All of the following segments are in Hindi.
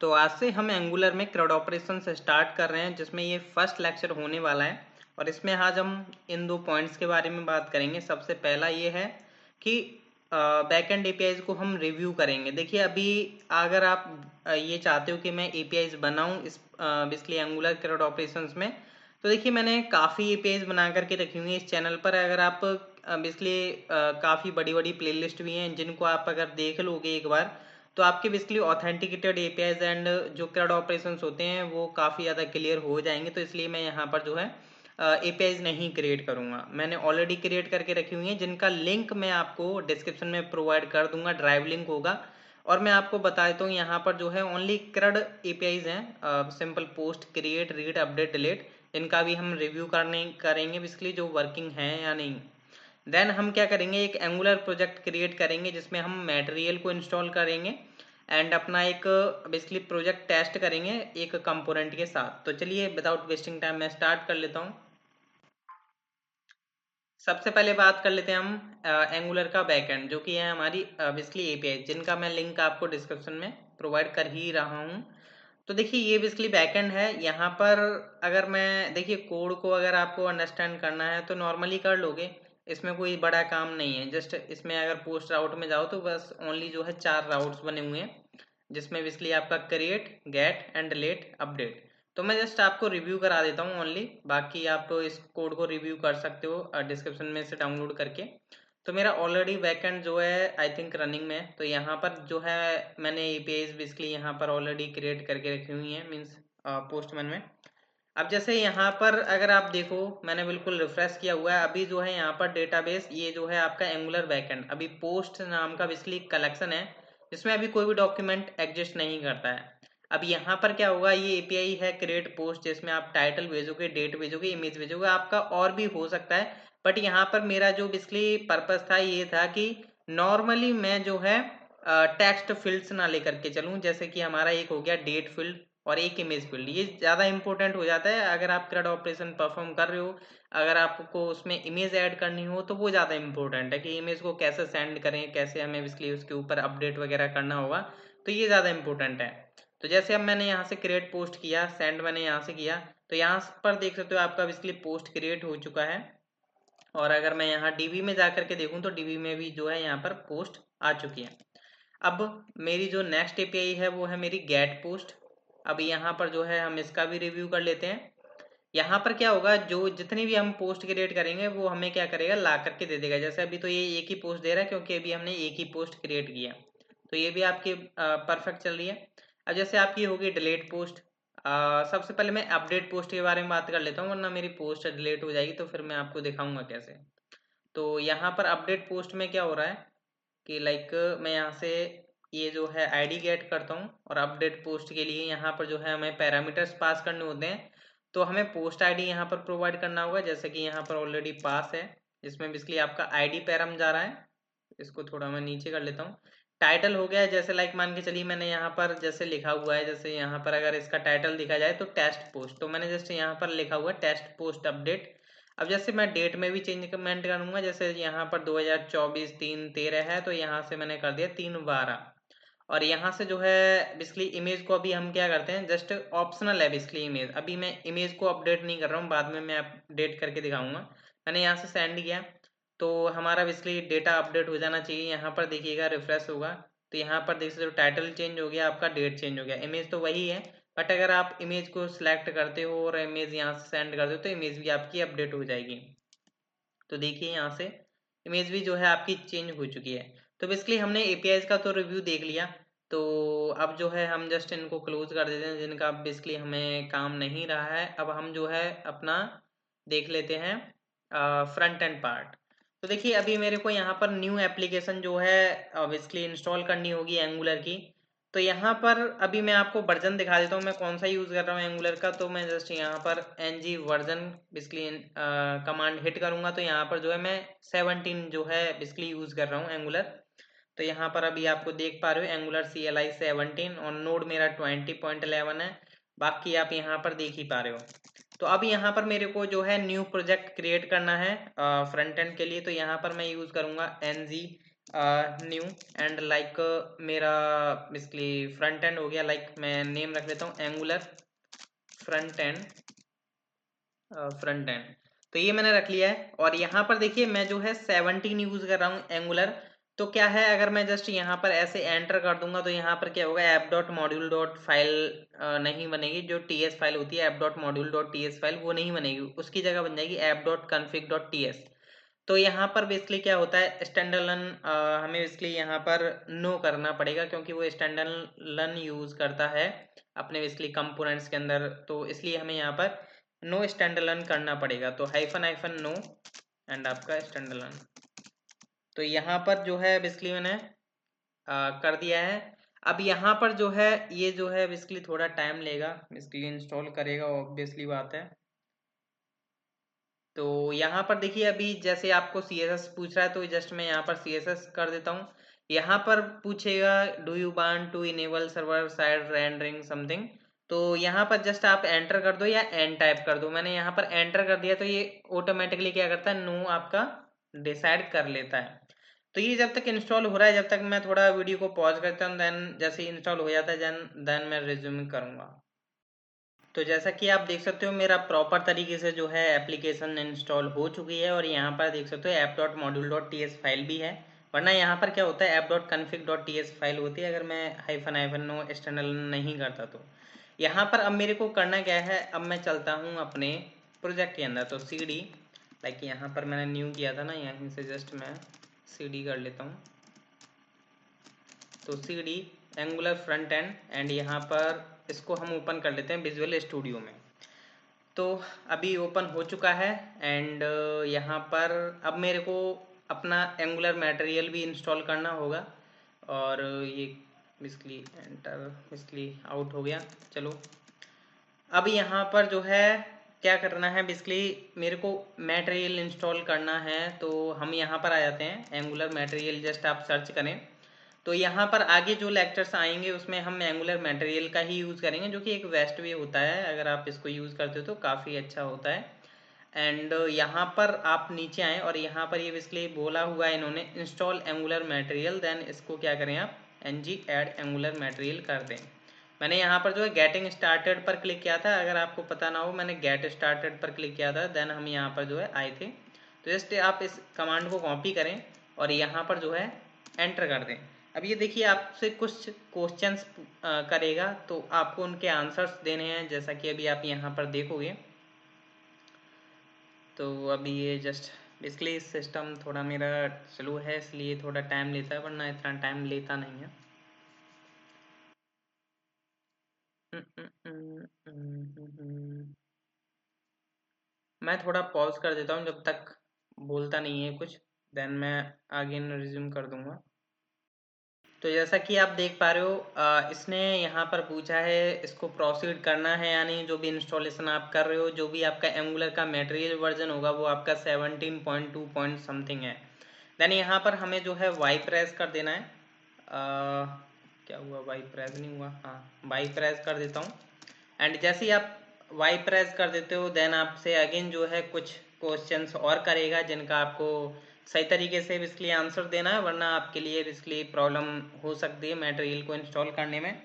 तो आज से हम एंगुलर में CRUD ऑपरेशन से स्टार्ट कर रहे हैं, जिसमें ये फर्स्ट लेक्चर होने वाला है। और इसमें आज हम इन दो पॉइंट्स के बारे में बात करेंगे। सबसे पहला ये है कि बैकएंड एपीआईज को हम रिव्यू करेंगे। देखिए, अभी अगर आप ये चाहते हो कि मैं एपीआईज बनाऊं इस बेसिकली एंगुलर CRUD ऑपरेशंस में, तो देखिए मैंने काफ़ी एपीआईज बना करके रखी हुई है इस चैनल पर। अगर आप बेसिकली काफ़ी बड़ी बड़ी प्लेलिस्ट भी हैं, जिनको आप अगर देख लोगे एक बार, तो आपके बेसिकली ऑथेंटिकेटेड एपीआईज एंड जो CRUD ऑपरेशंस होते हैं वो काफ़ी ज़्यादा क्लियर हो जाएंगे। तो इसलिए मैं यहाँ पर जो है एपीआईज नहीं क्रिएट करूँगा। मैंने ऑलरेडी क्रिएट करके रखी हुई हैं, जिनका लिंक मैं आपको डिस्क्रिप्शन में प्रोवाइड कर दूंगा, ड्राइव लिंक होगा। और मैं आपको बता देता हूँ, यहाँ पर जो है ओनली CRUD एपीआईज हैं, simple post, create, read, update, delete. इनका भी हम रिव्यू करेंगे बेसिकली जो वर्किंग है या नहीं। देन हम क्या करेंगे, एक एंगुलर प्रोजेक्ट क्रिएट करेंगे जिसमें हम मटेरियल को इंस्टॉल करेंगे एंड अपना एक बेसिकली प्रोजेक्ट टेस्ट करेंगे एक कंपोनेंट के साथ। तो चलिए विदाउट वेस्टिंग टाइम मैं स्टार्ट कर लेता हूँ। सबसे पहले बात कर लेते हैं हम एंगुलर का बैकएंड, जो कि है हमारी बेसिकली एपीआई, जिनका मैं लिंक आपको डिस्क्रिप्शन में प्रोवाइड कर ही रहा हूँ। तो देखिए ये बेसिकली बैकएंड है। यहाँ पर अगर मैं देखिए कोड को अगर आपको अंडरस्टैंड करना है तो नॉर्मली कर लोगे, इसमें कोई बड़ा काम नहीं है। जस्ट इसमें अगर पोस्ट राउट में जाओ तो बस ओनली जो है 4 राउट्स बने हुए हैं, जिसमें बेसिकली आपका create, get and delete, update. तो मैं जस्ट आपको रिव्यू करा देता हूँ ओनली, बाकी आप इस कोड को रिव्यू कर सकते हो डिस्क्रिप्शन में से डाउनलोड करके। तो मेरा ऑलरेडी बैकएंड जो है आई थिंक रनिंग में है। तो यहाँ पर जो है मैंने एपीआईज बेसिकली यहाँ पर ऑलरेडी क्रिएट करके रखी हुई हैं, मीन्स पोस्टमैन में। अब जैसे यहाँ पर अगर आप देखो, मैंने बिल्कुल रिफ्रेश किया हुआ है। अभी जो है यहाँ पर डेटाबेस, ये जो है आपका एंगुलर बैकएंड, अभी पोस्ट नाम का बेसिकली कलेक्शन है, जिसमें अभी कोई भी डॉक्यूमेंट एग्जिस्ट नहीं करता है। अब यहाँ पर क्या होगा, ये एपीआई है क्रिएट पोस्ट, जिसमें आप टाइटल भेजोगे, डेट भेजोगे, इमेज भेजोगे, आपका और भी हो सकता है। बट यहाँ पर मेरा जो बेसिकली पर्पस था ये था कि नॉर्मली मैं जो है टेक्स्ट फील्ड्स ना लेकर के चलूँ। जैसे कि हमारा एक हो गया डेट फील्ड और एक इमेज फील्ड, ये ज़्यादा इंपॉर्टेंट हो जाता है अगर आप CRUD ऑपरेशन परफॉर्म कर रहे हो। अगर आपको उसमें इमेज ऐड करनी हो तो वो ज़्यादा इंपॉर्टेंट है कि इमेज को कैसे सेंड करें, कैसे हमें बेसिकली उसके ऊपर अपडेट वगैरह करना होगा। तो ये ज़्यादा इंपॉर्टेंट है। तो जैसे अब मैंने यहाँ से क्रिएट पोस्ट किया, सेंड मैंने यहाँ से किया, तो यहाँ पर देख सकते हो आपका बेसिकली पोस्ट क्रिएट हो चुका है। और अगर मैं यहाँ डीबी में जा करके देखूँ तो डीबी में भी जो है यहाँ पर पोस्ट आ चुकी है। अब मेरी जो नेक्स्ट एपीआई है वो है मेरी गेट पोस्ट। अब यहाँ पर जो है हम इसका भी रिव्यू कर लेते हैं। यहाँ पर क्या होगा, जो जितनी भी हम पोस्ट क्रिएट करेंगे वो हमें क्या करेगा, ला करके दे देगा। जैसे अभी तो ये एक ही पोस्ट दे रहा है, क्योंकि अभी हमने एक ही पोस्ट क्रिएट किया। तो ये भी आपकी परफेक्ट चल रही है। अब जैसे आपकी होगी डिलीट पोस्ट, सबसे पहले मैं अपडेट पोस्ट के बारे में बात कर लेता हूँ, वरना मेरी पोस्ट डिलीट हो जाएगी, तो फिर मैं आपको दिखाऊंगा कैसे। तो यहाँ पर अपडेट पोस्ट में क्या हो रहा है कि लाइक मैं यहाँ से ये जो है आईडी गेट करता हूँ, और अपडेट पोस्ट के लिए यहाँ पर जो है हमें पैरामीटर्स पास करने होते हैं। तो हमें पोस्ट आईडी यहाँ पर प्रोवाइड करना होगा, जैसे कि यहाँ पर ऑलरेडी पास है, जिसमें बेसिकली आपका आईडी पैराम जा रहा है। इसको थोड़ा मैं नीचे कर लेता हूँ। टाइटल हो गया है, जैसे लाइक मान के चलिए मैंने यहाँ पर जैसे लिखा हुआ है, जैसे यहाँ पर अगर इसका टाइटल दिखा जाए तो टेस्ट पोस्ट, तो मैंने जस्ट यहाँ पर लिखा हुआ है टेस्ट पोस्ट अपडेट। अब जैसे मैं डेट में भी चेंज कमेंट करूंगा, जैसे यहाँ पर 2024 3/13 है, तो यहाँ से मैंने कर दिया 3/12। और यहाँ से जो है बेसिकली इमेज को अभी हम क्या करते हैं, जस्ट ऑप्शनल है बेसिकली इमेज। अभी मैं इमेज को अपडेट नहीं कर रहा हूँ, बाद में मैं अपडेट करके दिखाऊंगा। मैंने यहाँ से सेंड किया, तो हमारा बेसिकली डेटा अपडेट हो जाना चाहिए। यहाँ पर देखिएगा रिफ्रेश होगा, तो यहाँ पर देख सकते हो टाइटल चेंज हो गया, आपका डेट चेंज हो गया, इमेज तो वही है। बट अगर आप इमेज को सिलेक्ट करते हो और इमेज यहाँ से सेंड करते हो तो इमेज भी आपकी अपडेट हो जाएगी। तो देखिए यहाँ से इमेज भी जो है आपकी चेंज हो चुकी है। तो बेसिकली हमने एपीआईज का तो रिव्यू देख लिया। तो अब जो है हम जस्ट इनको क्लोज कर देते हैं, जिनका बेसिकली हमें काम नहीं रहा है। अब हम जो है अपना देख लेते हैं फ्रंट एंड पार्ट। तो देखिए अभी मेरे को यहाँ पर न्यू एप्लीकेशन जो है बेसिकली इंस्टॉल करनी होगी एंगुलर की। तो यहाँ पर अभी मैं आपको वर्जन दिखा देता हूँ मैं कौन सा यूज़ कर रहा हूँ एंगुलर का। तो मैं जस्ट यहाँ पर ng version basically command hit करूँगा, तो यहाँ पर जो है मैं 17 जो है बेसिकली यूज़ कर रहा हूँ एंगुलर। तो यहाँ पर अभी आपको देख पा रहे हो एंगुलर CLI 17 और नोड मेरा 20.11 है। बाकी आप यहाँ पर देख ही पा रहे हो। तो अब यहाँ पर मेरे को जो है न्यू प्रोजेक्ट क्रिएट करना है फ्रंट एंड के लिए। तो यहाँ पर मैं यूज़ करूँगा ng न्यू एंड लाइक मेरा बेसिकली फ्रंट एंड हो गया, लाइक मैं नेम रख लेता हूँ angular front and, front end. तो ये मैंने रख लिया है। और यहाँ पर देखिए मैं जो है 17 यूज कर रहा हूँ एंगुलर। तो क्या है, अगर मैं जस्ट यहाँ पर ऐसे एंटर कर दूंगा तो यहाँ पर क्या होगा, app dot module dot file नहीं बनेगी, जो टीएस फाइल होती है app dot module dot TS file वो नहीं बनेगी, उसकी जगह बन जाएगी app dot config dot TS. तो यहाँ पर बेसिकली क्या होता है, स्टैंडअलोन हमें बेसिकली यहाँ पर नो करना पड़ेगा, क्योंकि वो स्टैंडअलोन यूज करता है अपने बेसिकली कंपोनेंट्स के अंदर, तो इसलिए हमें यहाँ पर नो स्टैंडअलोन करना पड़ेगा। तो हाइफन हाइफन नो एंड आपका स्टैंडअलोन। तो यहाँ पर जो है बेसिकली मैंने कर दिया है। अब यहाँ पर जो है ये जो है बेसिकली थोड़ा टाइम लेगा, बेसिकली इंस्टॉल करेगा, ऑब्वियसली बात है। तो यहाँ पर देखिए अभी जैसे आपको CSS पूछ रहा है तो जस्ट मैं यहाँ पर CSS कर देता हूँ। यहाँ पर पूछेगा do you want to enable server side rendering something, तो यहाँ पर जस्ट आप एंटर कर दो या एन टाइप कर दो। मैंने यहाँ पर एंटर कर दिया तो ये ऑटोमेटिकली क्या करता है, नो आपका डिसाइड कर लेता है। तो ये जब तक इंस्टॉल हो रहा है, जब तक मैं थोड़ा वीडियो को पॉज करता हूँ, देन जैसे इंस्टॉल हो जाता है देन मैं रिज्यूम करूँगा। तो जैसा कि आप देख सकते हो मेरा प्रॉपर तरीके से जो है एप्लीकेशन इंस्टॉल हो चुकी है, और यहाँ पर देख सकते हो app dot module dot T S file भी है। वरना यहाँ पर क्या होता है, app dot config dot T S file होती है अगर मैं हाइफन हाइफन नो एक्सटर्नल नहीं करता तो। यहाँ पर अब मेरे को करना क्या है, अब मैं चलता हूँ अपने प्रोजेक्ट के अंदर। तो सी डी, लाइक यहाँ पर मैंने न्यू किया था ना, यहीं से जस्ट मैं सी डी कर लेता हूँ। तो C D Angular front end end यहाँ पर इसको हम ओपन कर लेते हैं विजुअल स्टूडियो में। तो अभी ओपन हो चुका है एंड यहाँ पर अब मेरे को अपना एंगुलर मटेरियल भी इंस्टॉल करना होगा। और ये बेसिकली एंटर बेसिकली आउट हो गया। चलो अब यहाँ पर जो है क्या करना है, बेसिकली मेरे को मटेरियल इंस्टॉल करना है। तो हम यहाँ पर आ जाते हैं एंगुलर मटेरियल, जस्ट आप सर्च करें तो यहाँ पर आगे जो लेक्चर्स आएंगे उसमें हम एंगुलर मटेरियल का ही यूज़ करेंगे, जो कि एक वेस्ट वे होता है। अगर आप इसको यूज़ करते हो तो काफ़ी अच्छा होता है। एंड यहाँ पर आप नीचे आएँ और यहाँ पर ये बेसिकली बोला हुआ है इन्होंने इंस्टॉल एंगुलर मटेरियल, देन इसको क्या करें आप ng ऐड एंगुलर मटेरियल कर दें। मैंने यहाँ पर जो है गेटिंग स्टार्टेड पर क्लिक किया था, अगर आपको पता ना हो मैंने गेट स्टार्टेड पर क्लिक किया था, देन हम यहाँ पर जो है आए थे। तो जस्ट आप इस कमांड को कॉपी करें और यहाँ पर जो है एंटर कर दें। अब ये देखिए आपसे कुछ क्वेश्चंस करेगा, तो आपको उनके आंसर्स देने हैं, जैसा कि अभी आप यहाँ पर देखोगे। तो अभी ये जस्ट बेसिकली सिस्टम थोड़ा मेरा स्लो है इसलिए थोड़ा टाइम लेता है, वरना इतना टाइम लेता नहीं है। मैं थोड़ा पॉज कर देता हूँ जब तक बोलता नहीं है कुछ, देन मैं आगे रिज्यूम कर दूंगा। तो जैसा कि आप देख पा रहे हो इसने यहाँ पर पूछा है इसको प्रोसीड करना है या नहीं। जो भी इंस्टॉलेशन आप कर रहे हो, जो भी आपका एंगुलर का मटेरियल वर्जन होगा वो आपका 17.2 पॉइंट समथिंग है। देन यहाँ पर हमें जो है वाई प्रेस कर देना है। क्या हुआ, वाई प्रेस नहीं हुआ, हाँ वाई प्रेस कर देता हूँ। एंड जैसे ही आप वाई प्रेस कर देते हो देन आपसे अगेन जो है कुछ क्वेश्चंस और करेगा, जिनका आपको सही तरीके से बेसिकली आंसर देना है, वरना आपके लिए बेसिकली प्रॉब्लम हो सकती है मटेरियल को इंस्टॉल करने में।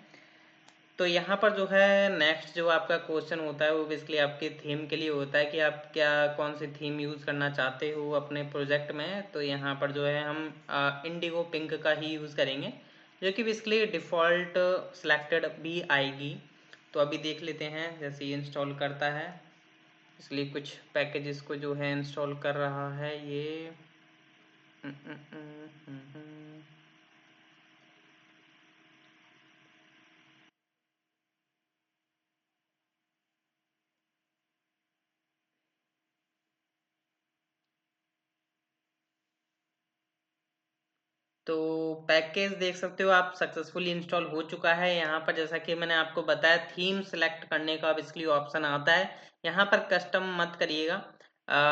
तो यहाँ पर जो है नेक्स्ट जो आपका क्वेश्चन होता है वो बेसिकली आपके थीम के लिए होता है कि आप क्या कौन सी थीम यूज़ करना चाहते हो अपने प्रोजेक्ट में। तो यहाँ पर जो है हम इंडिगो पिंक का ही यूज़ करेंगे, जो कि बेसिकली डिफ़ॉल्ट सिलेक्टेड भी आएगी। तो अभी देख लेते हैं जैसे ये इंस्टॉल करता है, इसलिए कुछ पैकेजेस को जो है इंस्टॉल कर रहा है ये। तो पैकेज देख सकते हो आप सक्सेसफुली इंस्टॉल हो चुका है। यहाँ पर जैसा कि मैंने आपको बताया थीम सेलेक्ट करने का बेसिकली ऑप्शन आता है। यहाँ पर कस्टम मत करिएगा,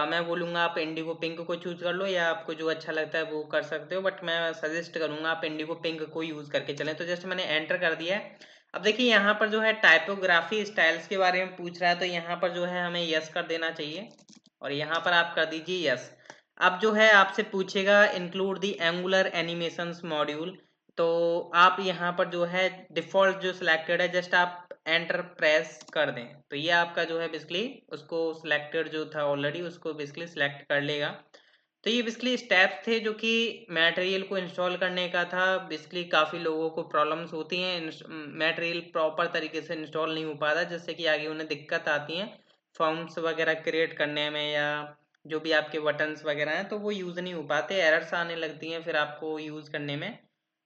मैं बोलूँगा आप इंडिगो पिंक को चूज कर लो, या आपको जो अच्छा लगता है वो कर सकते हो, बट मैं सजेस्ट करूँगा आप इंडिगो पिंक को यूज़ करके चलें। तो जस्ट मैंने एंटर कर दिया है। अब देखिए यहाँ पर जो है टाइपोग्राफी स्टाइल्स के बारे में पूछ रहा है, तो यहाँ पर जो है हमें यस कर देना चाहिए और यहाँ पर आप कर दीजिए यस। अब जो है आपसे पूछेगा include the angular animations module, तो आप यहाँ पर जो है डिफॉल्ट जो सिलेक्टेड है जस्ट आप एंटर प्रेस कर दें, तो ये आपका जो है बेसिकली उसको सिलेक्टेड जो था ऑलरेडी उसको बेसिकली सिलेक्ट कर लेगा। तो ये बेसिकली स्टेप्स थे जो कि मटेरियल को इंस्टॉल करने का था। बेसिकली काफ़ी लोगों को प्रॉब्लम्स होती हैं, मटेरियल प्रॉपर तरीके से इंस्टॉल नहीं हो पाता, जिससे कि आगे उन्हें दिक्कत आती है फॉर्म्स वगैरह क्रिएट करने में, या जो भी आपके बटन्स वगैरह हैं तो वो यूज़ नहीं हो पाते, एरर्स आने लगती हैं फिर आपको यूज़ करने में।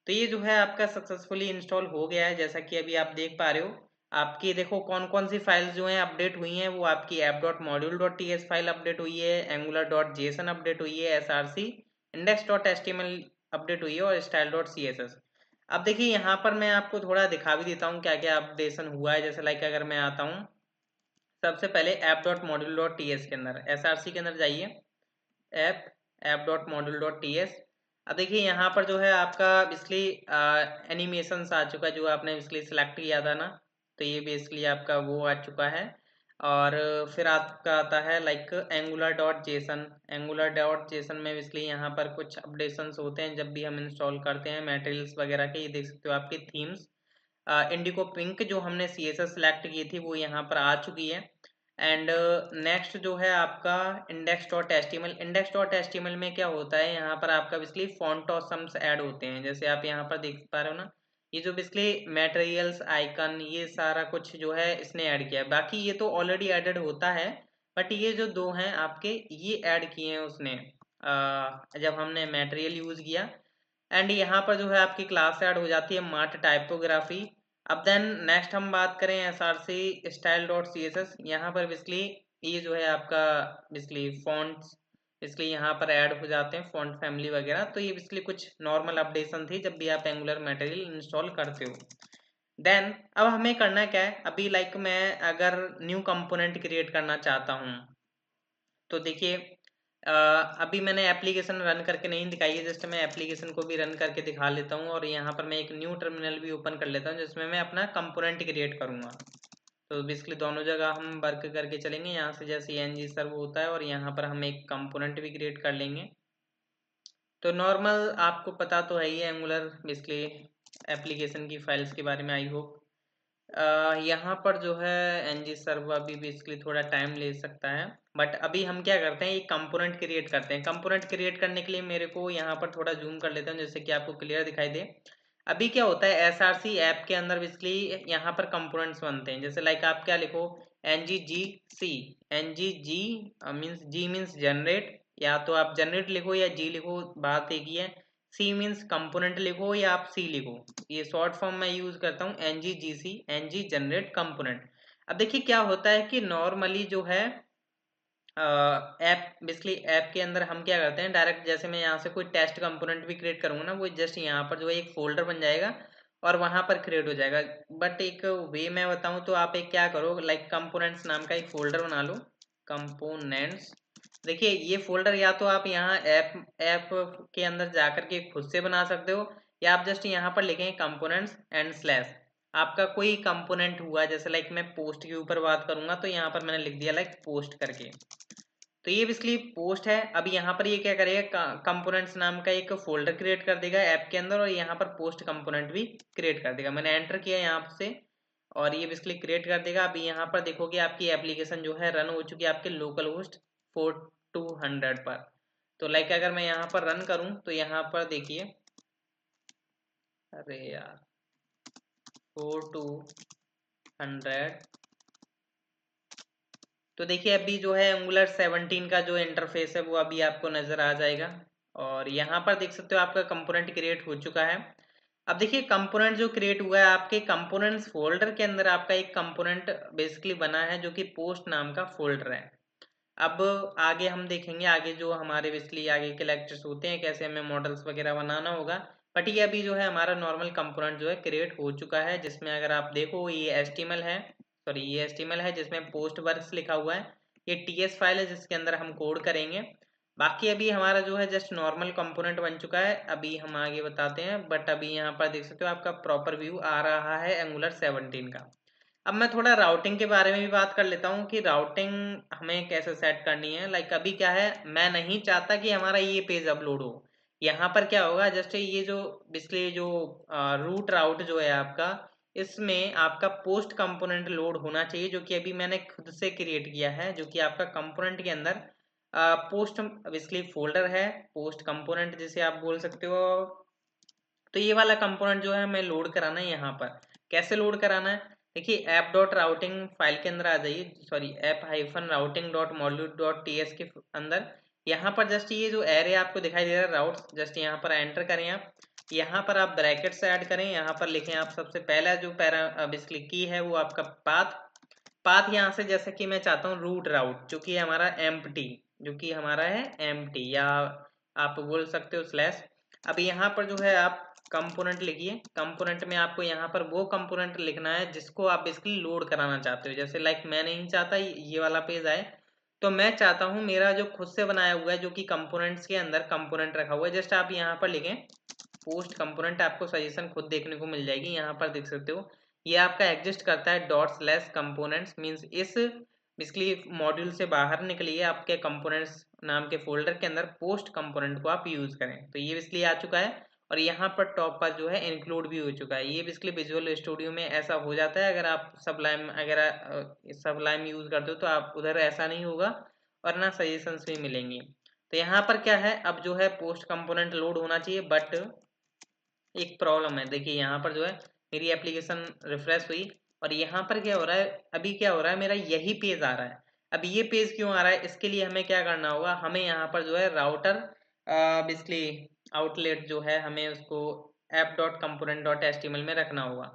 तो ये जो है आपका सक्सेसफुली इंस्टॉल हो गया है, जैसा कि अभी आप देख पा रहे हो। आपकी देखो कौन कौन सी फाइल्स जो हैं अपडेट हुई हैं, वो आपकी app.module.ts फाइल अपडेट हुई है, angular.json अपडेट हुई है, src index.html अपडेट हुई है और style.css। अब देखिए यहाँ पर मैं आपको थोड़ा दिखा भी देता हूँ क्या क्या अपडेशन हुआ है। जैसे लाइक अगर मैं आता हूँ सबसे पहले app.module.ts के अंदर src के अंदर जाइए, app.module.ts। अब देखिए यहाँ पर जो है आपका बेसिकली एनिमेशंस आ चुका है जो आपने बेसिकली सिलेक्ट किया था ना, तो ये बेसिकली आपका वो आ चुका है। और फिर आपका आता है लाइक angular.json। angular.json में बेसिकली यहाँ पर कुछ अपडेशंस होते हैं जब भी हम इंस्टॉल करते हैं मटेरियल्स वगैरह के। ये देख सकते हो आपकी थीम्स इंडिगो पिंक जो हमने CSS सेलेक्ट की थी वो यहाँ पर आ चुकी है। एंड नेक्स्ट जो है आपका index.html में क्या होता है, यहाँ पर आपका बेसिकली फॉन्ट ऑसम्स ऐड होते हैं, जैसे आप यहाँ पर देख पा रहे हो ना, ये जो बेसिकली मटेरियल्स आइकन ये सारा कुछ जो है इसने ऐड किया है। बाकी ये तो ऑलरेडी एडेड होता है, बट ये जो दो हैं आपके ये ऐड किए हैं उसने जब हमने मटेरियल यूज किया। एंड यहाँ पर जो है आपकी क्लास ऐड हो जाती है मार्ट टाइपोग्राफी। अब देन नेक्स्ट हम बात करें src style.css, यहाँ पर बेसिकली ये जो है आपका बेसिकली फॉन्ट्स इसलिए यहाँ पर ऐड हो जाते हैं फॉन्ट फैमिली वगैरह। तो ये बेसिकली कुछ नॉर्मल अपडेशन थी जब भी आप एंगुलर मटेरियल इंस्टॉल करते हो। देन अब हमें करना क्या है, अभी लाइक मैं अगर न्यू कंपोनेंट क्रिएट करना चाहता हूँ तो देखिए अभी मैंने एप्लीकेशन रन करके नहीं दिखाई है, जस्ट मैं एप्लीकेशन को भी रन करके दिखा लेता हूँ और यहाँ पर मैं एक न्यू टर्मिनल भी ओपन कर लेता हूँ जिसमें मैं अपना कंपोनेंट क्रिएट करूँगा। तो बेसिकली दोनों जगह हम वर्क करके चलेंगे, यहाँ से जैसे ng सर्व होता है और यहाँ पर हम एक कंपोनेंट भी क्रिएट कर लेंगे। तो नॉर्मल आपको पता तो है ही एंगुलर बेसिकली एप्लीकेशन की फाइल्स के बारे में, आई होप। यहाँ पर जो है ng सर्व अभी बेसिकली थोड़ा टाइम ले सकता है, बट अभी हम क्या करते हैं एक कंपोनेंट क्रिएट करते हैं। कंपोनेंट क्रिएट करने के लिए मेरे को यहाँ पर थोड़ा जूम कर लेता हूँ जैसे कि आपको क्लियर दिखाई दे। अभी क्या होता है src ऐप के अंदर बेसिकली यहाँ पर कंपोनेंट्स बनते हैं, जैसे लाइक आप क्या लिखो ngc means g means generate, या तो आप जनरेट लिखो या g लिखो, बात एक ही है। C मीन्स कंपोनेंट लिखो या आप C लिखो, ये शॉर्ट फॉर्म में यूज करता हूँ nggc ng जनरेट कंपोनेंट। अब देखिए क्या होता है कि नॉर्मली जो है ऐप बेसिकली ऐप के अंदर हम क्या करते हैं डायरेक्ट, जैसे मैं यहाँ से कोई टेस्ट कंपोनेंट भी क्रिएट करूंगा ना, वो जस्ट यहाँ पर जो है एक फोल्डर बन जाएगा और वहां पर क्रिएट हो जाएगा। बट एक वे मैं बताऊं तो आप एक क्या करो लाइक कंपोनेंट्स नाम का एक फोल्डर बना लो, कंपोनेंट्स। देखिए ये फोल्डर या तो आप यहाँ ऐप ऐप के अंदर जाकर के खुद से बना सकते हो, या आप जस्ट यहाँ पर लिखेंगे कंपोनेंट्स एंड स्लैश आपका कोई कंपोनेंट हुआ, जैसे लाइक मैं पोस्ट के ऊपर बात करूंगा तो यहाँ पर मैंने लिख दिया लाइक पोस्ट करके। तो ये बेसिकली पोस्ट है। अभी यहाँ पर ये क्या करेगा कंपोनेंट्स नाम का एक फोल्डर क्रिएट कर देगा ऐप के अंदर और यहाँ पर पोस्ट कंपोनेंट भी क्रिएट कर देगा। मैंने एंटर किया यहाँ से और ये बेसिकली क्रिएट कर देगा। अभी यहाँ पर देखोगे आपकी एप्लीकेशन जो है रन हो चुकी है आपके लोकल होस्ट 4200 पर। तो लाइक अगर मैं यहाँ पर रन करूँ तो यहाँ पर देखिए, अरे यार 4200, तो देखिए अभी जो है एंगुलर 17 का जो इंटरफेस है वो अभी आपको नजर आ जाएगा और यहाँ पर देख सकते हो आपका कंपोनेंट क्रिएट हो चुका है। अब देखिए कंपोनेंट जो क्रिएट हुआ है आपके कंपोनेंट्स फोल्डर के अंदर आपका एक कंपोनेंट बेसिकली बना है जो कि पोस्ट नाम का फोल्डर है। अब आगे हम देखेंगे आगे जो हमारे बेसिकली आगे के लेक्चर्स होते हैं कैसे हमें मॉडल्स वगैरह बनाना होगा। बट ये अभी जो है हमारा नॉर्मल कंपोनेंट जो है क्रिएट हो चुका है, जिसमें अगर आप देखो ये HTML है, सॉरी ये HTML है जिसमें पोस्ट वर्क्स लिखा हुआ है। ये TS फाइल है जिसके अंदर हम कोड करेंगे। बाकी अभी हमारा जो है जस्ट नॉर्मल कंपोनेंट बन चुका है, अभी हम आगे बताते हैं। बट अभी यहाँ पर देख सकते हो आपका प्रॉपर व्यू आ रहा है एंगुलर 17 का। अब मैं थोड़ा राउटिंग के बारे में भी बात कर लेता हूँ कि राउटिंग हमें कैसे सेट करनी है। लाइक अभी क्या है, मैं नहीं चाहता कि हमारा ये पेज अपलोड हो। यहाँ पर क्या होगा, जस्ट ये जो बेसिकली जो रूट राउट जो है आपका, इसमें आपका पोस्ट कंपोनेंट लोड होना चाहिए, जो कि अभी मैंने खुद से क्रिएट किया है, जो कि आपका कंपोनेंट के अंदर पोस्ट बेसिकली फोल्डर है, पोस्ट कंपोनेंट जिसे आप बोल सकते हो। तो ये वाला कंपोनेंट जो है हमें लोड कराना है यहाँ पर। कैसे लोड कराना है, देखिए ऐप डॉट राउटिंग फाइल के अंदर आ जाइए, sorry app hyphen routing dot module dot T S के अंदर। यहाँ पर जस्ट ये जो एरे आपको दिखाई दे रहा है राउट्स, जस्ट यहाँ पर एंटर करें आप। यहाँ पर आप ब्रैकेट्स ऐड करें, यहाँ पर लिखें आप सबसे पहला जो पैरा बेसिकली की है वो आपका पाथ। पाथ यहाँ से जैसे कि मैं चाहता हूँ रूट राउट, जो कि हमारा एम्प्टी, जो कि हमारा है एम्प्टी, या आप बोल सकते हो स्लैश। अब यहाँ पर जो है आप कंपोनेंट लिखिए। कंपोनेंट में आपको यहाँ पर वो कंपोनेंट लिखना है जिसको आप बेसिकली लोड कराना चाहते हो। जैसे लाइक मैं नहीं चाहता ये वाला पेज आए, तो मैं चाहता हूँ मेरा जो खुद से बनाया हुआ है, जो कि कंपोनेंट्स के अंदर कंपोनेंट रखा हुआ है, जस्ट आप यहाँ पर लिखें पोस्ट कंपोनेंट। आपको सजेशन खुद देखने को मिल जाएगी, यहाँ पर देख सकते हो ये आपका एग्जिस्ट करता है डॉट स्लैश कंपोनेंट्स। मीन्स इस बेसिकली मॉड्यूल से बाहर निकलिए, आपके कंपोनेंट्स नाम के फोल्डर के अंदर पोस्ट कंपोनेंट को आप यूज करें। तो ये बेसिकली आ चुका है, और यहाँ पर टॉप पर जो है इंक्लूड भी हो चुका है। ये बेसिकली विजुअल स्टूडियो में ऐसा हो जाता है, अगर आप सबलाइम अगर सबलाइम यूज करते हो तो आप उधर ऐसा नहीं होगा, और ना सजेशंस भी मिलेंगी। तो यहाँ पर क्या है, अब जो है पोस्ट कंपोनेंट लोड होना चाहिए, बट एक प्रॉब्लम है। देखिए यहाँ पर जो है मेरी एप्लीकेशन रिफ्रेश हुई, और यहाँ पर क्या हो रहा है, अभी क्या हो रहा है, मेरा यही पेज आ रहा है। अब ये पेज क्यों आ रहा है, इसके लिए हमें क्या करना होगा, हमें यहाँ पर जो है राउटर बेसिकली आउटलेट जो है हमें उसको app dot component dot HTML में रखना होगा।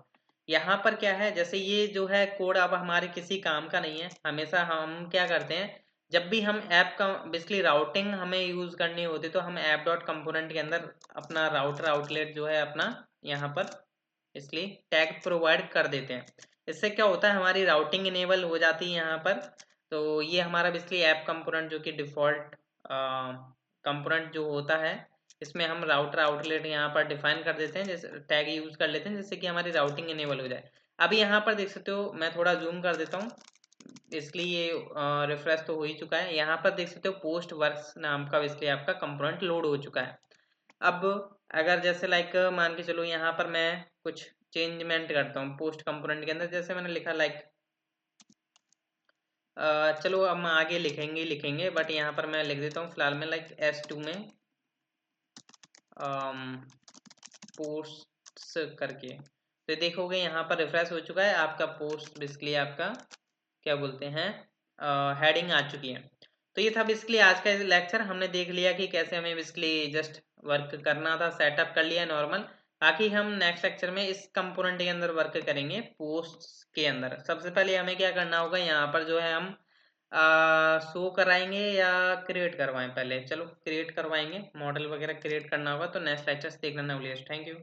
यहाँ पर क्या है, जैसे ये जो है कोड अब हमारे किसी काम का नहीं है। हमेशा हम क्या करते हैं, जब भी हम ऐप का बेसिकली राउटिंग हमें यूज करनी होती है, तो हम ऐप डॉट कंपोनेंट के अंदर अपना राउटर आउटलेट जो है अपना यहाँ पर इसलिए टैग प्रोवाइड कर देते हैं। इससे क्या होता है, हमारी राउटिंग इनेबल हो जाती है यहाँ पर। तो ये हमारा बेसिकली ऐप कंपोनेंट जो कि डिफॉल्ट कंपोनेंट जो होता है, इसमें हम राउटर आउटलेट यहाँ पर डिफाइन कर देते हैं, जैसे टैग यूज कर लेते हैं, जिससे कि हमारी राउटिंग इनेबल हो जाए। अभी यहाँ पर देख सकते हो, मैं थोड़ा जूम कर देता हूँ, इसलिए ये रिफ्रेश तो हो ही चुका है। यहाँ पर देख सकते हो पोस्ट वर्क्स नाम का इसलिए आपका कंपोनेंट लोड हो चुका है। अब अगर जैसे लाइक मान के चलो यहाँ पर मैं कुछ चेंजमेंट करता हूँ पोस्ट कंपोनेंट के अंदर, जैसे मैंने लिखा लाइक चलो हम आगे लिखेंगे बट यहाँ पर मैं लिख देता हूँ फिलहाल में लाइक S2 में पोस्ट्स करके। तो देखोगे यहाँ पर रिफ्रेश हो चुका है, आपका पोस्ट बेसिकली आपका क्या बोलते हैं हेडिंग आ चुकी है। तो ये था बेसिकली आज का लेक्चर। हमने देख लिया कि कैसे हमें बेसिकली जस्ट वर्क करना था, सेटअप कर लिया नॉर्मल। बाकी हम नेक्स्ट लेक्चर में इस कंपोनेंट के अंदर वर्क करेंगे पोस्ट्स के अंदर। सबसे पहले हमें क्या करना होगा, यहाँ पर जो है हम शो कराएंगे या क्रिएट करवाएं, पहले चलो क्रिएट करवाएंगे, मॉडल वगैरह क्रिएट करना होगा। तो नेक्स्ट लेक्चर देखना ना भूलिए। Thank you.